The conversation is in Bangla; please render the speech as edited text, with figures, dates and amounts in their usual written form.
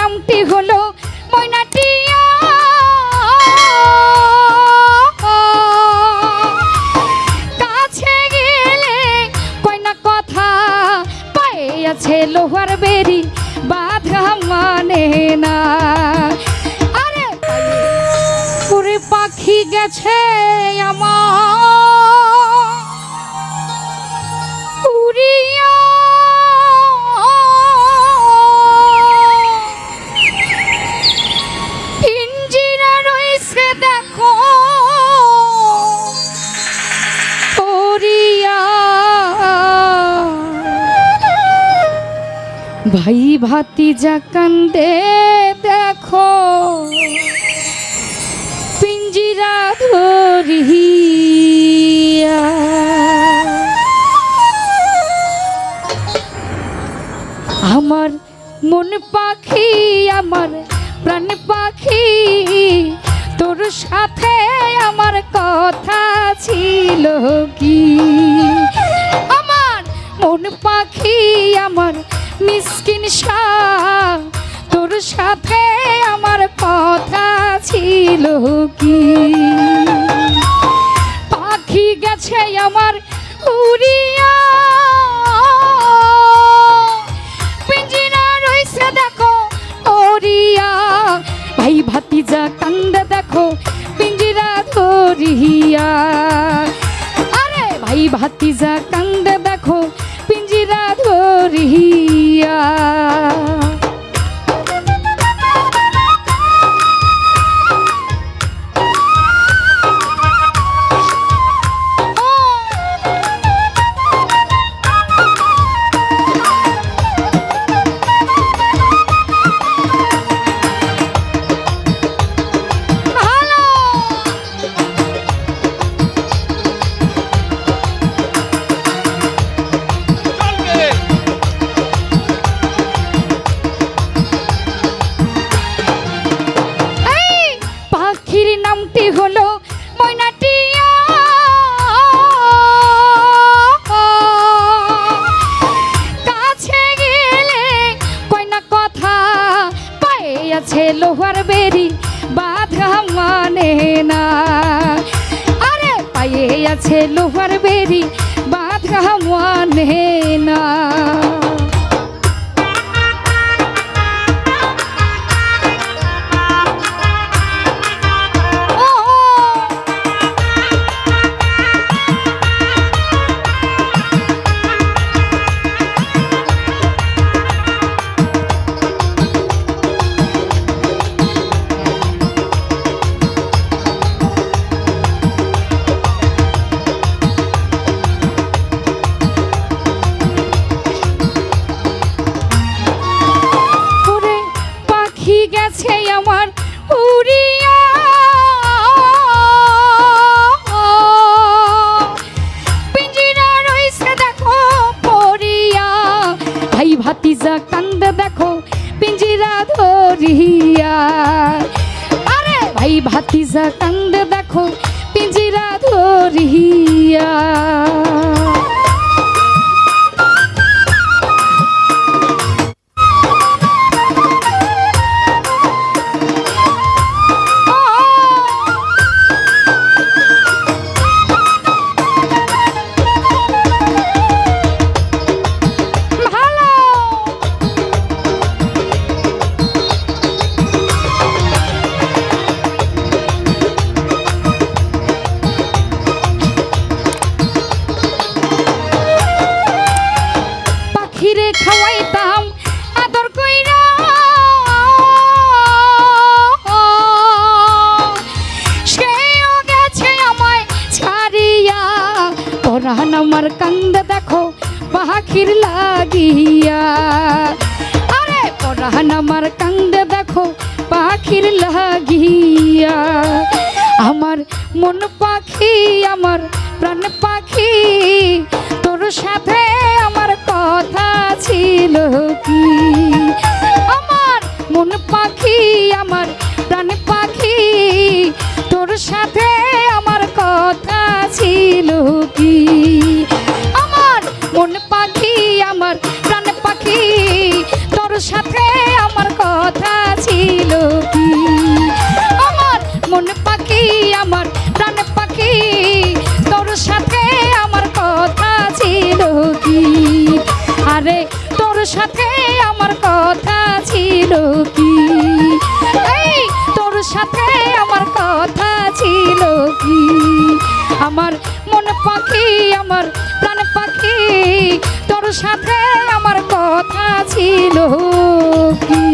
নামটি হলো ময়নাটিয়া। কাছে গেলে কয় না কথা, পায়ে আছে লোহার বেরি বাধা মানে না। আরে পুরে পাখি গেছে আমার উড়িয়া, পিঞ্জিরা রইছে দেখো উড়িয়া। ভাই ভাতিজা কান্দে দেখো পিঞ্জিরা ধরিয়া। আমার মন পাখি আমার প্রাণ পাখি, তোর সাথে আমার কথা ছিল কি? আমার মন পাখি আমার মিসকিন শাহ, তোর সাথে আমার কথা ছিল কি? পাখি গেছে আমার উড়িয়া, পিঞ্জিরা রইছে দেখো ওরিয়া। ভাই ভাতিজা কান্দে দেখো পিঞ্জিরা ধরিয়া। আরে ভাই ভাতিজা কান্দে দেখো পিঞ্জিরা ধরিয়া। নামটি হলো ময়নাটিয়া। কাছে গেলে কয় না কথা, পায়ে আছে লোহার বেরি বাধা মানে না। আরে পায়ে আছে লোহার বেরি বাধা মানে না। গেছে আমার উড়িয়া, পিঞ্জিরা রইছে দেখো পড়িয়া। ভাই ভাতিজা কান্দে দেখো পিঞ্জিরা ধরিয়া। আরে ভাই ভাতিজা কান্দে দেখো পিঞ্জিরা ধরিয়া। খাওয়াইতাম আদর কইরা, সেও গেছে আমায় ছাড়িয়া। পরাণ আমার কান্দে দেখো পাখির লাগিয়া। আরে পরাণ আমার কান্দে দেখো পাখির লাগিয়া। আমার মন পাখি আমার প্রাণ পাখি, তোর সাথে আমার কথা ছিল কি? আমার মন পাখি আমার প্রাণ পাখি, তোর সাথে আমার কথা ছিল কি? আমার মন পাখি আমার প্রাণ পাখি, তোর সাথে আমার কথা আমার প্রাণ পাখি তোর সাথে আমার কথা ছিল কি আরে তোর সাথে আমার কথা ছিল কি এই তোর সাথে আমার কথা ছিল কি আমার মন পাখি আমার প্রাণ পাখি তোর সাথে আমার কথা ছিল কি